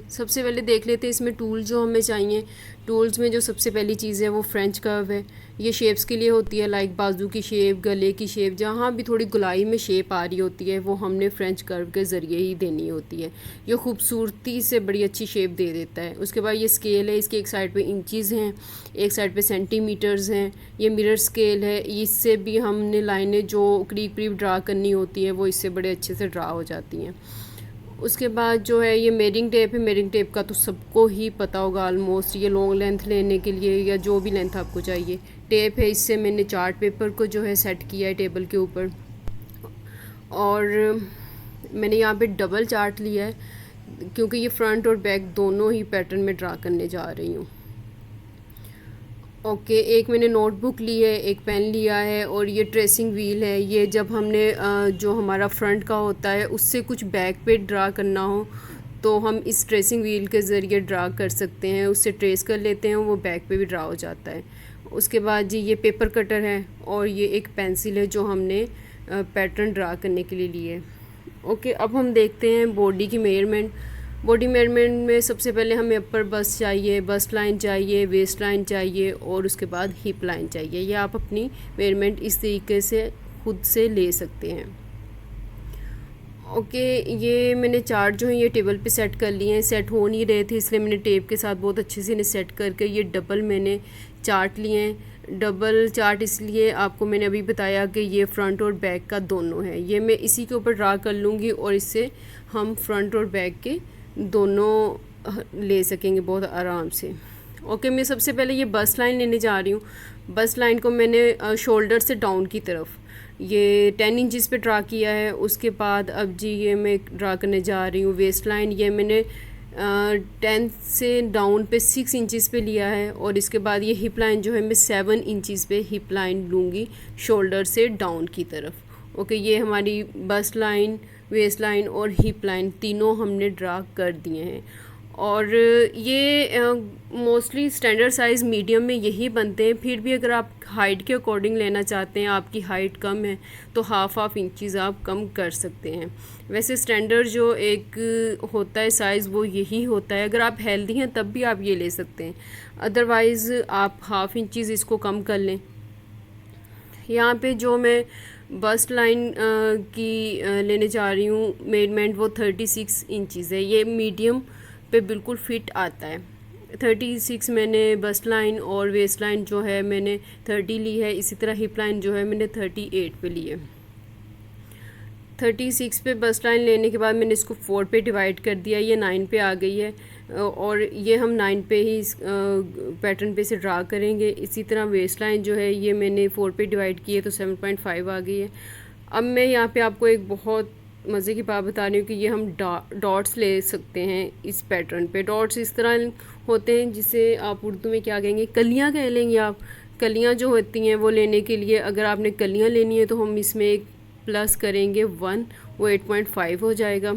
सबसे पहले देख लेते हैं इसमें टूल जो हमें चाहिए। टूल्स में जो सबसे पहली चीज़ है वो फ्रेंच कर्व है। ये शेप्स के लिए होती है, लाइक बाजू की शेप, गले की शेप, जहाँ भी थोड़ी गुलाई में शेप आ रही होती है वो हमने फ्रेंच कर्व के ज़रिए ही देनी होती है। ये खूबसूरती से बड़ी अच्छी शेप दे देता है। उसके बाद ये स्केल है, इसके एक साइड पे इंचज़ हैं, एक साइड पे सेंटीमीटर्स हैं। ये मिरर स्केल है, इससे भी हमने लाइनें जो करीब करीब ड्रा करनी होती हैं वो इससे बड़े अच्छे से ड्रा हो जाती हैं। उसके बाद जो है ये मेयरिंग टेप है। मेयरिंग टेप का तो सबको ही पता होगा ऑलमोस्ट। ये लॉन्ग लेंथ लेने के लिए या जो भी लेंथ आपको चाहिए टेप है। इससे मैंने चार्ट पेपर को जो है सेट किया है टेबल के ऊपर, और मैंने यहाँ पे डबल चार्ट लिया है क्योंकि ये फ्रंट और बैक दोनों ही पैटर्न में ड्रा करने जा रही हूँ। ओके, एक मैंने नोटबुक ली है, एक पेन लिया है, और ये ट्रेसिंग व्हील है। ये जब हमने जो हमारा फ्रंट का होता है उससे कुछ बैक पे ड्रा करना हो तो हम इस ट्रेसिंग व्हील के ज़रिए ड्रा कर सकते हैं। उससे ट्रेस कर लेते हैं, वो बैक पे भी ड्रा हो जाता है। उसके बाद जी ये पेपर कटर है, और ये एक पेंसिल है जो हमने पैटर्न ड्रा करने के लिए ली है। ओके, अब हम देखते हैं बॉडी की मेजरमेंट। बॉडी मेजरमेंट में सबसे पहले हमें अपर बस्ट चाहिए, बस्ट लाइन चाहिए, वेस्ट लाइन चाहिए, और उसके बाद हिप लाइन चाहिए। ये आप अपनी मेजरमेंट इस तरीके से खुद से ले सकते हैं। ओके, ये मैंने चार्ट जो है ये टेबल पे सेट कर लिए हैं। सेट हो नहीं रहे थे इसलिए मैंने टेप के साथ बहुत अच्छे से इन्हें सेट करके ये डबल मैंने चार्ट लिए हैं। डबल चार्ट इसलिए आपको मैंने अभी बताया कि ये फ्रंट और बैक का दोनों है। ये मैं इसी के ऊपर ड्रा कर लूँगी और इससे हम फ्रंट और बैक के दोनों ले सकेंगे बहुत आराम से। ओके, मैं सबसे पहले ये बस्ट लाइन लेने जा रही हूँ। बस्ट लाइन को मैंने शोल्डर से डाउन की तरफ ये 10 इंचज़ पे ड्रा किया है। उसके बाद अब जी ये मैं ड्रा करने जा रही हूँ वेस्ट लाइन। ये मैंने 10 से डाउन पे 6 इंचज़ पे लिया है, और इसके बाद ये हिप लाइन जो है मैं 7 इंचज़ पे हिप लाइन लूँगी शोल्डर से डाउन की तरफ। ओके, ये हमारी बस्ट लाइन, वेस्ट लाइन और हिप लाइन तीनों हमने ड्रा कर दिए हैं। और ये मोस्टली स्टैंडर्ड साइज़ मीडियम में यही बनते हैं। फिर भी अगर आप हाइट के अकॉर्डिंग लेना चाहते हैं, आपकी हाइट कम है तो हाफ इंचज़ आप कम कर सकते हैं। वैसे स्टैंडर्ड जो एक होता है साइज़ वो यही होता है। अगर आप हेल्दी हैं तब भी आप ये ले सकते हैं, अदरवाइज़ आप हाफ इंचज़ इसको कम कर लें। यहाँ पे जो मैं बस्ट लाइन की लेने जा रही हूँ मेजरमेंट वो 36 इंचज़ है। ये मीडियम पे बिल्कुल फिट आता है। 36 मैंने बस्ट लाइन, और वेस्ट लाइन जो है मैंने 30 ली है। इसी तरह हिप लाइन जो है मैंने 38 पे ली है। 36 पे बस्ट लाइन लेने के बाद मैंने इसको 4 पे डिवाइड कर दिया, ये 9 पे आ गई है, और ये हम 9 पे ही इस पैटर्न पे से ड्रा करेंगे। इसी तरह वेस्ट लाइन जो है ये मैंने 4 पे डिवाइड की है तो 7.5 आ गई है। अब मैं यहाँ पे आपको एक बहुत मज़े की बात बता रही हूँ कि ये हम डॉट्स ले सकते हैं इस पैटर्न पे। डॉट्स इस तरह होते हैं जिसे आप उर्दू में क्या कहेंगे, कलियाँ कह लेंगे आप। कलियाँ जो होती हैं वो लेने के लिए अगर आपने कलियाँ लेनी है तो हम इसमें एक प्लस करेंगे 1, वो 8.5 हो जाएगा।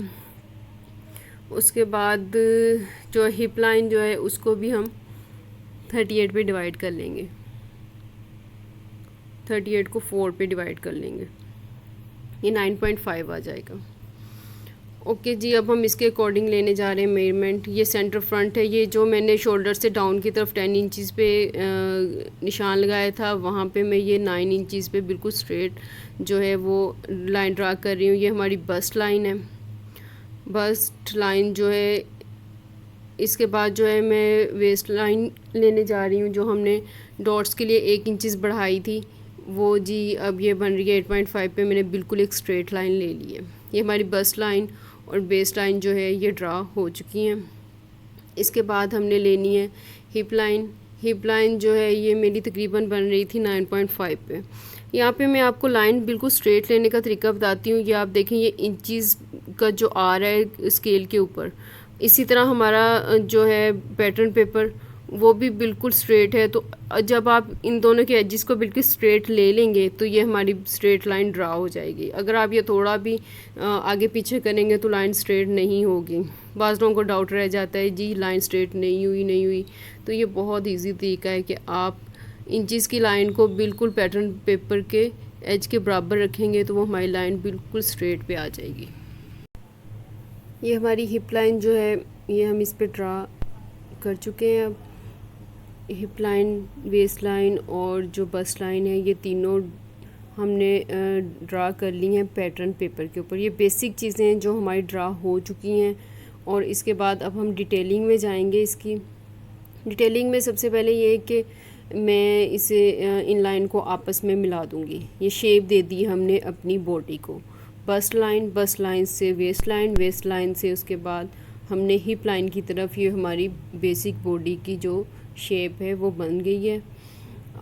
उसके बाद जो हिप लाइन जो है उसको भी हम 38 पे डिवाइड कर लेंगे। 38 को 4 पे डिवाइड कर लेंगे, ये 9.5 आ जाएगा। ओके जी, अब हम इसके अकॉर्डिंग लेने जा रहे हैं मेजरमेंट। ये सेंटर फ्रंट है। ये जो मैंने शोल्डर से डाउन की तरफ 10 इंचज़ पे निशान लगाया था, वहाँ पे मैं ये 9 इंचज़ पे बिल्कुल स्ट्रेट जो है वो लाइन ड्रा कर रही हूँ। ये हमारी बस्ट लाइन है। बस्ट लाइन जो है, इसके बाद जो है मैं वेस्ट लाइन लेने जा रही हूँ। जो हमने डॉट्स के लिए 1 इंचज़ बढ़ाई थी वो जी अब ये बन रही है 8.5 पे। मैंने बिल्कुल एक स्ट्रेट लाइन ले ली है। ये हमारी बस्ट लाइन और बेस लाइन जो है ये ड्रा हो चुकी हैं। इसके बाद हमने लेनी है हिप लाइन। हिप लाइन जो है ये मेरी तकरीबन बन रही थी 9.5 पे। यहाँ पे मैं आपको लाइन बिल्कुल स्ट्रेट लेने का तरीका बताती हूँ। ये आप देखें, ये इंचज़ का जो आ रहा है स्केल के ऊपर। इसी तरह हमारा जो है पैटर्न पेपर वो भी बिल्कुल स्ट्रेट है। तो जब आप इन दोनों के एजेस को बिल्कुल स्ट्रेट ले लेंगे तो ये हमारी स्ट्रेट लाइन ड्रा हो जाएगी। अगर आप ये थोड़ा भी आगे पीछे करेंगे तो लाइन स्ट्रेट नहीं होगी। बाज़ लोगों को डाउट रह जाता है जी लाइन स्ट्रेट नहीं हुई। तो ये बहुत इजी तरीका है कि आप इंचज़ की लाइन को बिल्कुल पैटर्न पेपर के एज के बराबर रखेंगे तो वो हमारी लाइन बिल्कुल स्ट्रेट पे आ जाएगी। ये हमारी हिप लाइन जो है ये हम इस पे ड्रा कर चुके हैं। अब हिप लाइन, वेस्ट लाइन और जो बस्ट लाइन है, ये तीनों हमने ड्रा कर ली हैं पैटर्न पेपर के ऊपर। ये बेसिक चीज़ें हैं जो हमारी ड्रा हो चुकी हैं। और इसके बाद अब हम डिटेलिंग में जाएंगे। इसकी डिटेलिंग में सबसे पहले ये है कि मैं इसे इन लाइन को आपस में मिला दूँगी। ये शेप दे दी हमने अपनी बॉडी को। बस्ट लाइन से वेस्ट लाइन से उसके बाद हमने हिप लाइन की तरफ, ये हमारी बेसिक बॉडी की जो शेप है वो बन गई है।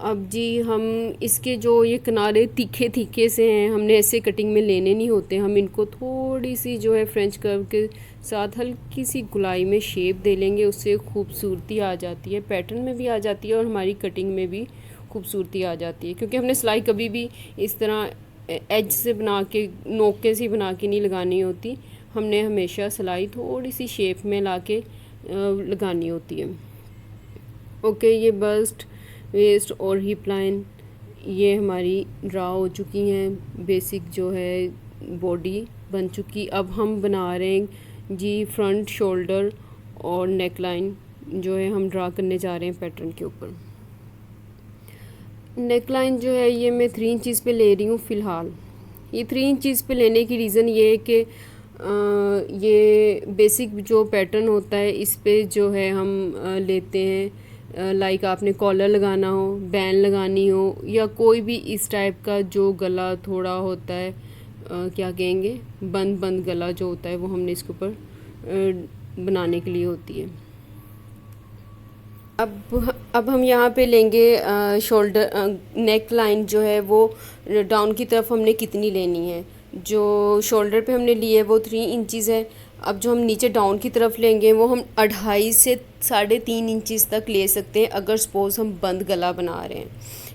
अब जी हम इसके जो ये किनारे तीखे तीखे से हैं, हमने ऐसे कटिंग में लेने नहीं होते। हम इनको थोड़ी सी जो है फ्रेंच कर्व के साथ हल्की सी गुलाई में शेप दे लेंगे, उससे खूबसूरती आ जाती है, पैटर्न में भी आ जाती है और हमारी कटिंग में भी खूबसूरती आ जाती है। क्योंकि हमने सिलाई कभी भी इस तरह एज से बना के, नोके से बना के नहीं लगानी होती। हमने हमेशा सिलाई थोड़ी सी शेप में ला के लगानी होती है। ओके, ये बस्ट, वेस्ट और हिप लाइन ये हमारी ड्रा हो चुकी हैं। बेसिक जो है बॉडी बन चुकी। अब हम बना रहे हैं जी फ्रंट, शोल्डर और नेक लाइन जो है हम ड्रा करने जा रहे हैं पैटर्न के ऊपर। नेक लाइन जो है ये मैं 3 इंचज़ पे ले रही हूँ फ़िलहाल। ये 3 इंचज़ पे लेने की रीज़न ये है कि ये बेसिक जो पैटर्न होता है इस पे जो है हम लेते हैं, लाइक आपने कॉलर लगाना हो, बैन लगानी हो, या कोई भी इस टाइप का जो गला थोड़ा होता है, क्या कहेंगे, बंद गला जो होता है, वो हमने इसके ऊपर बनाने के लिए होती है। अब हम यहाँ पे लेंगे शोल्डर, नेक लाइन जो है वो डाउन की तरफ हमने कितनी लेनी है। जो शोल्डर पे हमने लिए वो 3 इंचज़ है। अब जो हम नीचे डाउन की तरफ लेंगे वो हम 2.5 से 3.5 इंचज़ तक ले सकते हैं, अगर सपोज़ हम बंद गला बना रहे हैं।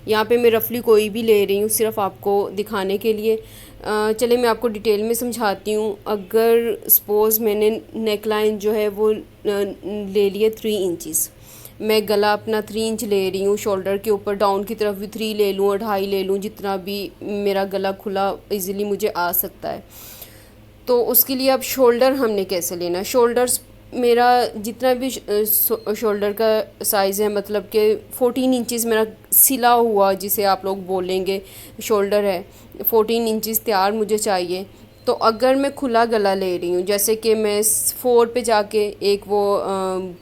यहाँ पे मैं रफली कोई भी ले रही हूँ सिर्फ आपको दिखाने के लिए। चले मैं आपको डिटेल में समझाती हूँ। अगर सपोज़ मैंने नेक लाइन जो है वो ले लिए 3 इंचज़, मैं गला अपना 3 इंच ले रही हूँ, शोल्डर के ऊपर डाउन की तरफ भी 3 ले लूँ, 2.5 ले लूँ, जितना भी मेरा गला खुला इजीली मुझे आ सकता है। तो उसके लिए अब शोल्डर हमने कैसे लेना। शोल्डर्स मेरा जितना भी शोल्डर का साइज़ है, मतलब कि 14 इंचज़ मेरा सिला हुआ जिसे आप लोग बोलेंगे शोल्डर है, 14 इंचज़ तैयार मुझे चाहिए। तो अगर मैं खुला गला ले रही हूँ, जैसे कि मैं 4 पे जाके एक वो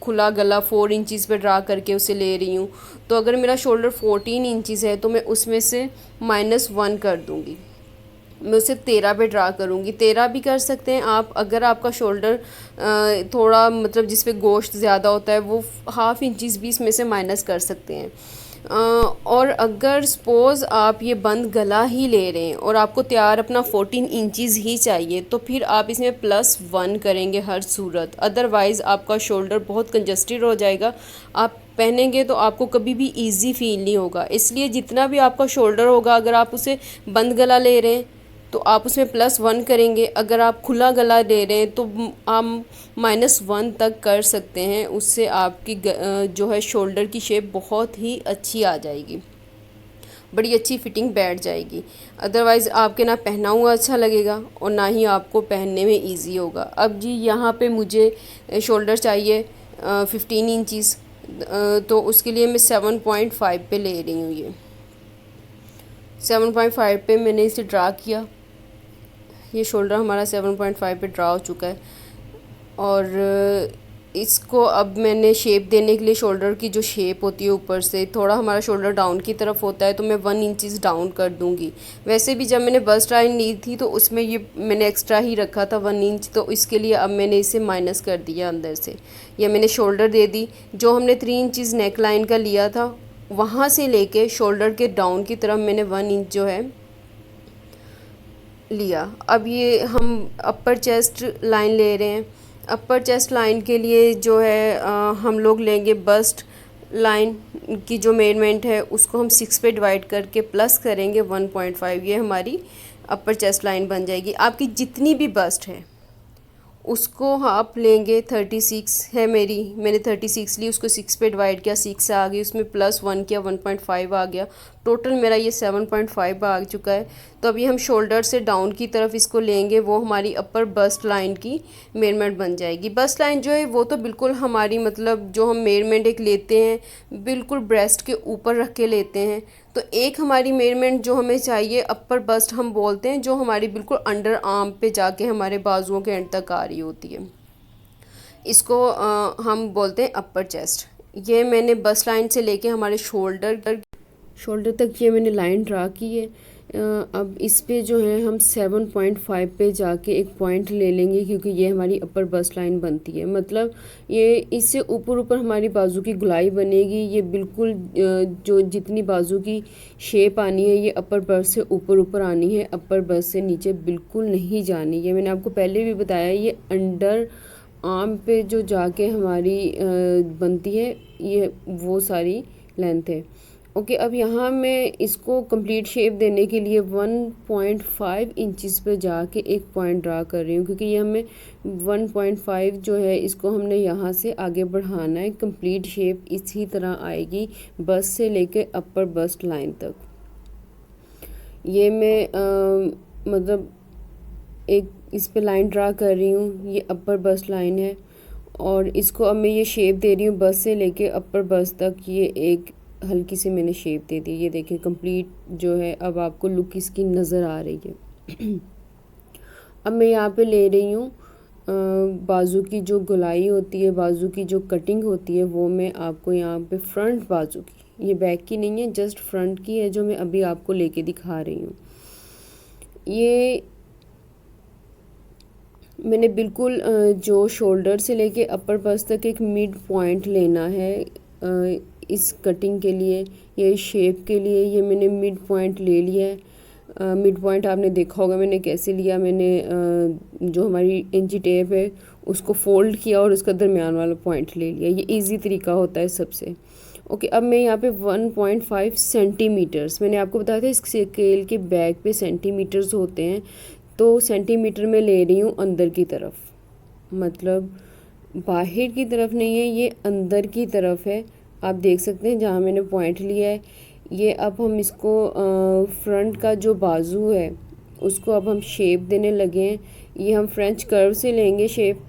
खुला गला 4 इंचज़ पे ड्रा करके उसे ले रही हूँ, तो अगर मेरा शोल्डर 14 इंचज़ है तो मैं उसमें से -1 कर दूँगी, मैं उसे 13 पे ड्रा करूँगी। 13 भी कर सकते हैं आप। अगर आपका शोल्डर थोड़ा मतलब जिस पे गोश्त ज़्यादा होता है वो 1/2 इंचज़ भी इसमें से माइनस कर सकते हैं। और अगर सपोज़ आप ये बंद गला ही ले रहे हैं और आपको तैयार अपना 14 इंचज़ ही चाहिए, तो फिर आप इसमें +1 करेंगे हर सूरत। अदरवाइज़ आपका शोल्डर बहुत कंजस्टेड हो जाएगा, आप पहनेंगे तो आपको कभी भी इजी फील नहीं होगा। इसलिए जितना भी आपका शोल्डर होगा, अगर आप उसे बंद गला ले रहे हैं तो आप उसमें +1 करेंगे। अगर आप खुला गला ले रहे हैं तो हम -1 तक कर सकते हैं। उससे आपकी जो है शोल्डर की शेप बहुत ही अच्छी आ जाएगी, बड़ी अच्छी फिटिंग बैठ जाएगी। अदरवाइज़ आपके ना पहना हुआ अच्छा लगेगा और ना ही आपको पहनने में इजी होगा। अब जी यहाँ पे मुझे शोल्डर चाहिए 15 इंचज़, तो उसके लिए मैं 7.5 पे ले रही हूँ। ये 7.5 पे मैंने इसे ड्रा किया। ये शोल्डर हमारा 7.5 पे ड्रा हो चुका है। और इसको अब मैंने शेप देने के लिए, शोल्डर की जो शेप होती है ऊपर से थोड़ा हमारा शोल्डर डाउन की तरफ होता है, तो मैं 1 इंचज़ डाउन कर दूंगी। वैसे भी जब मैंने बस्ट लाइन ली थी तो उसमें ये मैंने एक्स्ट्रा ही रखा था 1 इंच, तो इसके लिए अब मैंने इसे माइनस कर दिया अंदर से। या मैंने शोल्डर दे दी, जो हमने 3 इंचज़ नेक लाइन का लिया था वहाँ से लेके शोल्डर के डाउन की तरफ मैंने 1 इंच जो है लिया। अब ये हम अपर चेस्ट लाइन ले रहे हैं। अपर चेस्ट लाइन के लिए जो है हम लोग लेंगे बस्ट लाइन की जो मेजरमेंट है उसको हम 6 पे डिवाइड करके प्लस करेंगे 1.5। ये हमारी अपर चेस्ट लाइन बन जाएगी। आपकी जितनी भी बस्ट है उसको आप लेंगे, 36 है मेरी, मैंने 36 ली, उसको 6 पे डिवाइड किया, 6 आ गई, उसमें +1 किया 1.5 आ गया, टोटल मेरा ये 7.5 आ चुका है। तो अभी हम शोल्डर से डाउन की तरफ इसको लेंगे, वो हमारी अपर बस्ट लाइन की मेजरमेंट बन जाएगी। बस्ट लाइन जो है वो तो बिल्कुल हमारी मतलब जो हम मेजरमेंट एक लेते हैं बिल्कुल ब्रेस्ट के ऊपर रख के लेते हैं। तो एक हमारी मेजरमेंट जो हमें चाहिए अपर बस्ट हम बोलते हैं, जो हमारी बिल्कुल अंडर आर्म पे जाके हमारे बाजुओं के एंड तक आ रही होती है, इसको हम बोलते हैं अपर चेस्ट। ये मैंने बस्ट लाइन से लेके हमारे शोल्डर तक ये मैंने लाइन ड्रा की है। अब इस पे जो है हम 7.5 पे जाके एक पॉइंट ले लेंगे, क्योंकि ये हमारी अपर बस्ट लाइन बनती है। मतलब ये इससे ऊपर ऊपर हमारी बाजू की गुलाई बनेगी। ये बिल्कुल जो जितनी बाजू की शेप आनी है ये अपर बस्ट से ऊपर ऊपर आनी है, अपर बस्ट से नीचे बिल्कुल नहीं जानी। ये मैंने आपको पहले भी बताया, ये अंडर आर्म पे जो जाके हमारी बनती है ये वो सारी लेंथ है। ओके, अब यहाँ मैं इसको कंप्लीट शेप देने के लिए 1.5 इंचज़ पे जाके एक पॉइंट ड्रा कर रही हूँ, क्योंकि ये हमें 1.5 जो है इसको हमने यहाँ से आगे बढ़ाना है। कंप्लीट शेप इसी तरह आएगी बस्ट से लेके अपर बस्ट लाइन तक। ये मैं मतलब एक इस पे लाइन ड्रा कर रही हूँ, ये अपर बस्ट लाइन है, और इसको अब मैं ये शेप दे रही हूँ बस्ट से लेके अपर बस्ट तक। ये एक हल्की सी मैंने शेप दे दी। ये देखिए कंप्लीट जो है अब आपको लुक इसकी नज़र आ रही है। अब मैं यहाँ पे ले रही हूँ बाजू की जो गुलाई होती है, बाजू की जो कटिंग होती है, वो मैं आपको यहाँ पे फ्रंट बाजू की, ये बैक की नहीं है, जस्ट फ्रंट की है, जो मैं अभी आपको लेके दिखा रही हूँ। ये मैंने बिल्कुल जो शोल्डर से लेके अपर बस्ट तक एक मिड पॉइंट लेना है इस कटिंग के लिए, ये शेप के लिए। ये मैंने मिड पॉइंट ले लिया है। मिड पॉइंट आपने देखा होगा मैंने कैसे लिया। मैंने जो हमारी इंची टेप है उसको फोल्ड किया और उसका दरमियान वाला पॉइंट ले लिया। ये इजी तरीका होता है सबसे। ओके, अब मैं यहाँ पे 1.5 सेंटीमीटर्स, मैंने आपको बताया था इस स्केल के बैक पे सेंटीमीटर्स होते हैं, तो सेंटीमीटर में ले रही हूँ अंदर की तरफ, मतलब बाहर की तरफ नहीं है, ये अंदर की तरफ है। आप देख सकते हैं जहाँ मैंने पॉइंट लिया है। ये अब हम इसको फ्रंट का जो बाजू है उसको अब हम शेप देने लगे हैं। ये हम फ्रेंच कर्व से लेंगे शेप,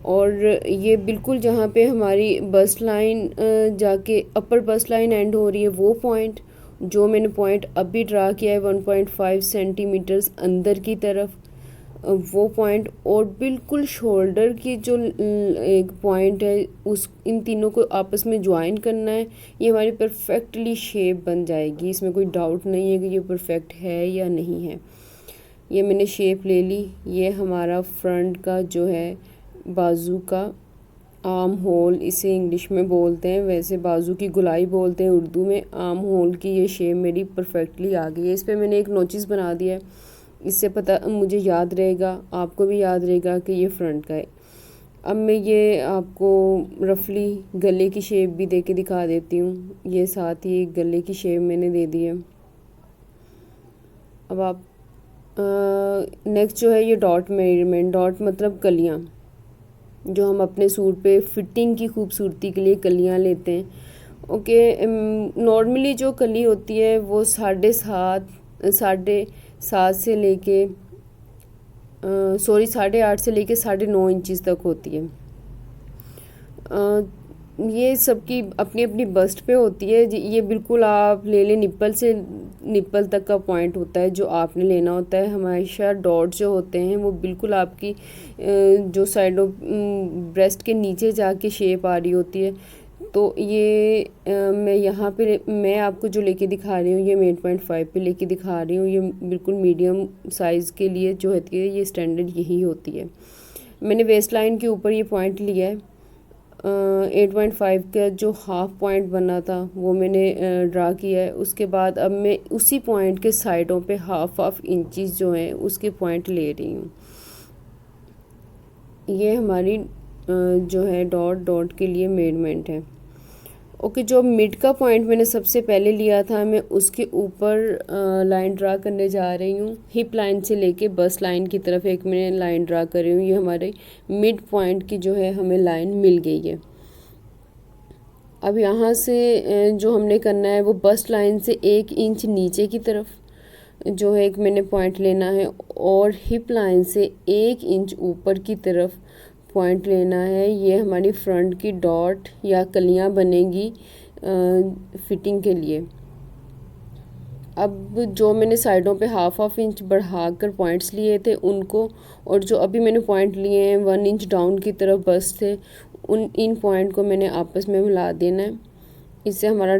और ये बिल्कुल जहाँ पे हमारी बस्ट लाइन जाके अपर बस्ट लाइन एंड हो रही है, वो पॉइंट जो मैंने पॉइंट अभी ड्रा किया है 1.5 सेंटीमीटर्स अंदर की तरफ, वो पॉइंट, और बिल्कुल शोल्डर की जो एक पॉइंट है उस इन तीनों को आपस में ज्वाइन करना है। ये हमारी परफेक्टली शेप बन जाएगी, इसमें कोई डाउट नहीं है कि ये परफेक्ट है या नहीं है। ये मैंने शेप ले ली। ये हमारा फ्रंट का जो है बाजू का आर्म होल, इसे इंग्लिश में बोलते हैं, वैसे बाजू की गुलाई बोलते हैं उर्दू में। आर्म होल की ये शेप मेरी परफेक्टली आ गई है। इस पर मैंने एक नोचिस बना दिया है, इससे पता मुझे याद रहेगा, आपको भी याद रहेगा कि ये फ्रंट का है। अब मैं ये आपको रफली गले की शेप भी दे के दिखा देती हूँ। ये साथ ही गले की शेप मैंने दे दी है। अब आप नेक्स्ट जो है ये डॉट मेजरमेंट, डॉट मतलब कलियाँ, जो हम अपने सूट पे फिटिंग की खूबसूरती के लिए कलियाँ लेते हैं। ओके, नॉर्मली जो कली होती है वो 7.5 से लेके 8.5 से लेके 9.5 इंचज़ तक होती है। ये सबकी अपनी अपनी बस्ट पे होती है। ये बिल्कुल आप ले लें, निप्पल से निप्पल तक का पॉइंट होता है जो आपने लेना होता है। हमेशा डॉट जो होते हैं वो बिल्कुल आपकी जो साइडों ब्रेस्ट के नीचे जाके शेप आ रही होती है। तो ये मैं यहाँ पे मैं आपको जो लेके दिखा रही हूँ ये मैं 8.5 पे लेके दिखा रही हूँ। ये बिल्कुल मीडियम साइज़ के लिए जो होती है ये स्टैंडर्ड यही होती है। मैंने वेस्ट लाइन के ऊपर ये पॉइंट लिया है। 8.5 का जो हाफ पॉइंट बना था वो मैंने ड्रा किया है। उसके बाद अब मैं उसी पॉइंट के साइडों पे हाफ इंचज़ जो हैं उसके पॉइंट ले रही हूँ। ये हमारी जो है डॉट के लिए मेजरमेंट है। ओके, जो मिड का पॉइंट मैंने सबसे पहले लिया था मैं उसके ऊपर लाइन ड्रा करने जा रही हूँ। हिप लाइन से लेके बस्ट लाइन की तरफ एक मैंने लाइन ड्रा कर रही हूँ। ये हमारे मिड पॉइंट की जो है हमें लाइन मिल गई है। अब यहाँ से जो हमने करना है वो बस्ट लाइन से 1 इंच नीचे की तरफ जो है एक मैंने पॉइंट लेना है और हिप लाइन से 1 इंच ऊपर की तरफ पॉइंट लेना है। ये हमारी फ्रंट की डॉट या कलियां बनेगी फिटिंग के लिए। अब जो मैंने साइडों पे हाफ इंच बढ़ाकर पॉइंट्स लिए थे उनको, और जो अभी मैंने पॉइंट लिए हैं 1 इंच डाउन की तरफ बस थे, इन पॉइंट को मैंने आपस में मिला देना है। इससे हमारा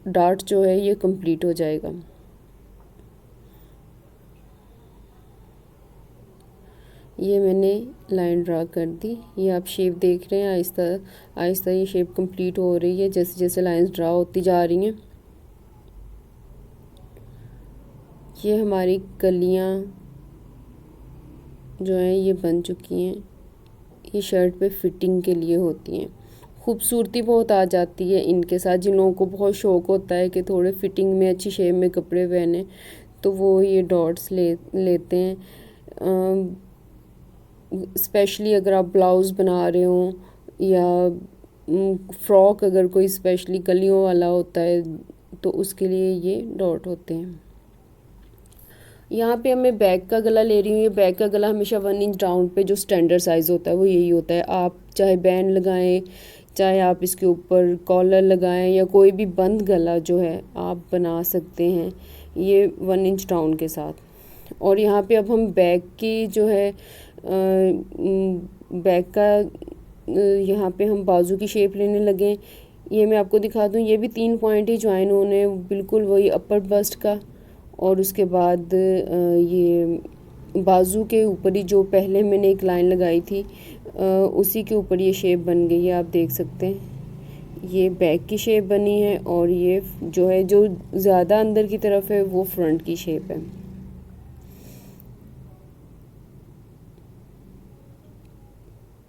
डार्ट जो है ये कंप्लीट हो जाएगा। ये मैंने लाइन ड्रा कर दी। ये आप शेप देख रहे हैं, आहिस्ता आहिस्ता ये शेप कंप्लीट हो रही है जैसे जैसे लाइंस ड्रा होती जा रही हैं। ये हमारी कलियां जो हैं ये बन चुकी हैं। ये शर्ट पे फिटिंग के लिए होती हैं। खूबसूरती बहुत आ जाती है इनके साथ। जिन लोगों को बहुत शौक़ होता है कि थोड़े फिटिंग में अच्छी शेप में कपड़े पहने, तो वो ये डॉट्स लेते हैं। स्पेशली अगर आप ब्लाउज़ बना रहे हो या फ्रॉक अगर कोई स्पेशली कलियों वाला होता है तो उसके लिए ये डॉट होते हैं। यहाँ पे मैं बैक का गला ले रही हूँ। ये बैक का गला हमेशा 1 इंच डाउन पे जो स्टैंडर्ड साइज़ होता है वो यही होता है। आप चाहे बैंड लगाएं, चाहे आप इसके ऊपर कॉलर लगाएं या कोई भी बंद गला जो है आप बना सकते हैं ये 1 इंच डाउन के साथ। और यहाँ पे अब हम बैक की जो है बैक का यहाँ पे हम बाजू की शेप लेने लगे। ये मैं आपको दिखा दूँ, ये भी 3 पॉइंट ही ज्वाइन होने, बिल्कुल वही अपर बस्ट का, और उसके बाद ये बाजू के ऊपर ही जो पहले मैंने एक लाइन लगाई थी उसी के ऊपर ये शेप बन गई है। आप देख सकते हैं ये बैक की शेप बनी है और ये जो है जो ज़्यादा अंदर की तरफ है वो फ्रंट की शेप है।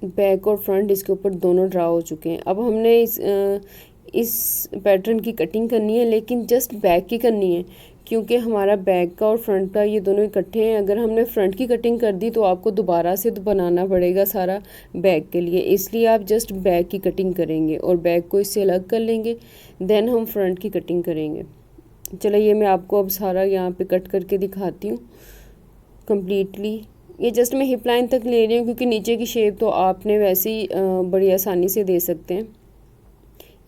बैक और फ्रंट इसके ऊपर दोनों ड्रा हो चुके हैं। अब हमने इस पैटर्न की कटिंग करनी है, लेकिन जस्ट बैक की करनी है क्योंकि हमारा बैक का और फ्रंट का ये दोनों इकट्ठे हैं। अगर हमने फ्रंट की कटिंग कर दी तो आपको दोबारा से तो बनाना पड़ेगा सारा बैक के लिए, इसलिए आप जस्ट बैक की कटिंग करेंगे और बैक को इससे अलग कर लेंगे, देन हम फ्रंट की कटिंग करेंगे। चलो ये मैं आपको अब सारा यहाँ पे कट करके दिखाती हूँ कम्प्लीटली। ये जस्ट मैं हिप लाइन तक ले रही हूँ क्योंकि नीचे की शेप तो आपने वैसे ही बड़ी आसानी से दे सकते हैं।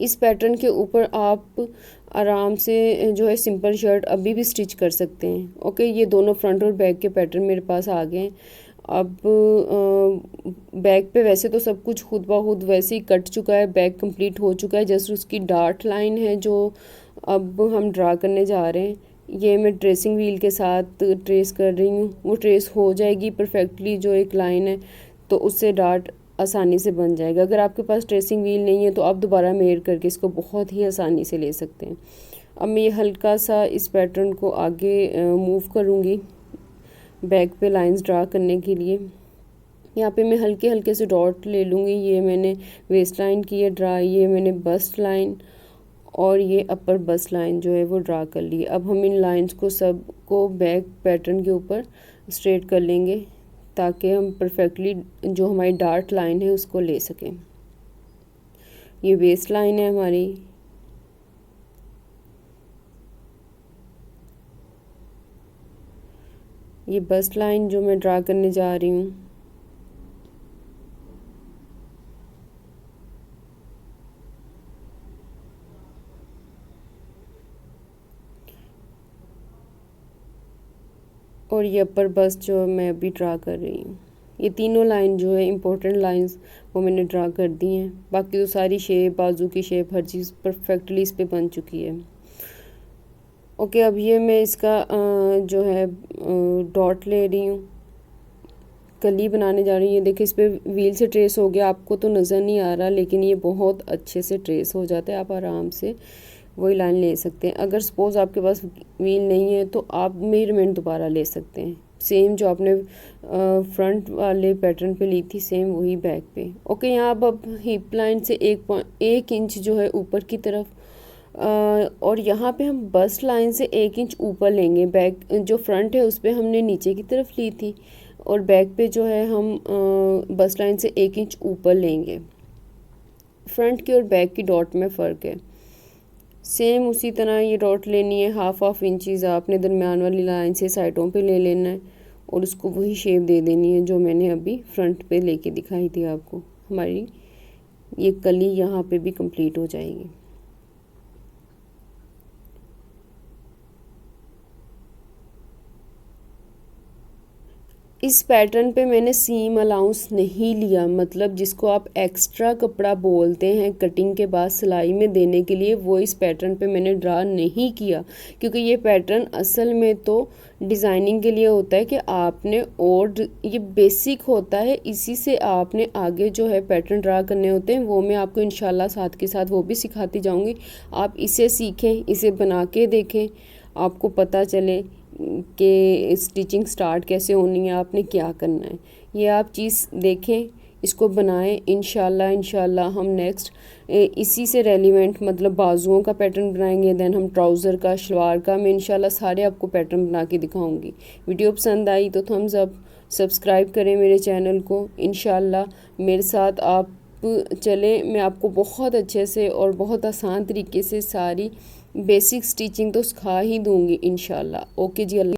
इस पैटर्न के ऊपर आप आराम से जो है सिंपल शर्ट अभी भी स्टिच कर सकते हैं। ओके, ये दोनों फ्रंट और बैक के पैटर्न मेरे पास आ गए हैं। अब बैक पे वैसे तो सब कुछ खुद ब खुद वैसे ही कट चुका है, बैक कंप्लीट हो चुका है, जस्ट उसकी डार्ट लाइन है जो अब हम ड्रा करने जा रहे हैं। ये मैं ट्रेसिंग व्हील के साथ ट्रेस कर रही हूँ, वो ट्रेस हो जाएगी परफेक्टली जो एक लाइन है, तो उससे डार्ट आसानी से बन जाएगा। अगर आपके पास ट्रेसिंग व्हील नहीं है तो आप दोबारा मेयर करके इसको बहुत ही आसानी से ले सकते हैं। अब मैं ये हल्का सा इस पैटर्न को आगे मूव करूँगी बैक पे लाइंस ड्रा करने के लिए। यहाँ पे मैं हल्के हल्के से डॉट ले लूँगी। ये मैंने वेस्ट लाइन की है ड्रा, ये मैंने बस्ट लाइन और ये अपर बस्ट लाइन जो है वो ड्रा कर ली। अब हम इन लाइंस को सब को बैक पैटर्न के ऊपर स्ट्रेट कर लेंगे ताकि हम परफेक्टली जो हमारी डार्ट लाइन है उसको ले सकें। ये वेस्ट लाइन है हमारी, ये बस्ट लाइन जो मैं ड्रा करने जा रही हूँ। और ये अपर बस्ट जो मैं अभी ड्रा कर रही हूँ। ये तीनों लाइन जो है इम्पोर्टेंट लाइंस वो मैंने ड्रा कर दी हैं। बाकी तो सारी शेप, बाजू की शेप, हर चीज़ परफेक्टली इस पे बन चुकी है। ओके, अब ये मैं इसका जो है डॉट ले रही हूँ, कली बनाने जा रही हूँ। ये देखिए इस पर व्हील से ट्रेस हो गया, आपको तो नज़र नहीं आ रहा लेकिन ये बहुत अच्छे से ट्रेस हो जाता है। आप आराम से वही लाइन ले सकते हैं। अगर सपोज़ आपके पास व्हील नहीं है तो आप मेजरमेंट दोबारा ले सकते हैं, सेम जो आपने फ्रंट वाले पैटर्न पे ली थी सेम वही बैक पे। ओके, यहाँ अब हिप लाइन से 1 इंच जो है ऊपर की तरफ और यहाँ पे हम बस्ट लाइन से 1 इंच ऊपर लेंगे। बैक जो फ्रंट है उस पर हमने नीचे की तरफ ली थी और बैक पे जो है हम बस्ट लाइन से 1 इंच ऊपर लेंगे। फ्रंट की और बैक की डॉट में फ़र्क है। सेम उसी तरह ये डॉट लेनी है, हाफ इंचज़ आपने दरमियान वाली लाइन से साइडों पे ले लेना है और उसको वही शेप दे देनी है जो मैंने अभी फ्रंट पे लेके दिखाई थी आपको। हमारी ये कली यहाँ पे भी कंप्लीट हो जाएगी। इस पैटर्न पे मैंने सीम अलाउंस नहीं लिया, मतलब जिसको आप एक्स्ट्रा कपड़ा बोलते हैं कटिंग के बाद सिलाई में देने के लिए, वो इस पैटर्न पे मैंने ड्रा नहीं किया, क्योंकि ये पैटर्न असल में तो डिज़ाइनिंग के लिए होता है कि आपने, और ये बेसिक होता है, इसी से आपने आगे जो है पैटर्न ड्रा करने होते हैं। वो मैं आपको इंशाल्लाह साथ के साथ वो भी सिखाती जाऊँगी। आप इसे सीखें, इसे बना के देखें, आपको पता चले कि स्टिचिंग स्टार्ट कैसे होनी है, आपने क्या करना है। ये आप चीज़ देखें, इसको बनाएं। इंशाल्लाह हम नेक्स्ट इसी से रेलिवेंट मतलब बाजुओं का पैटर्न बनाएंगे, देन हम ट्राउज़र का, शलवार का, मैं इंशाल्लाह सारे आपको पैटर्न बना के दिखाऊंगी। वीडियो पसंद आई तो थम्स अप, सब्सक्राइब करें मेरे चैनल को। इंशाल्लाह मेरे साथ आप चलें, मैं आपको बहुत अच्छे से और बहुत आसान तरीके से सारी बेसिक स्टिचिंग तो सिखा ही दूंगी इंशाल्लाह। ओके जी, अल्लाह।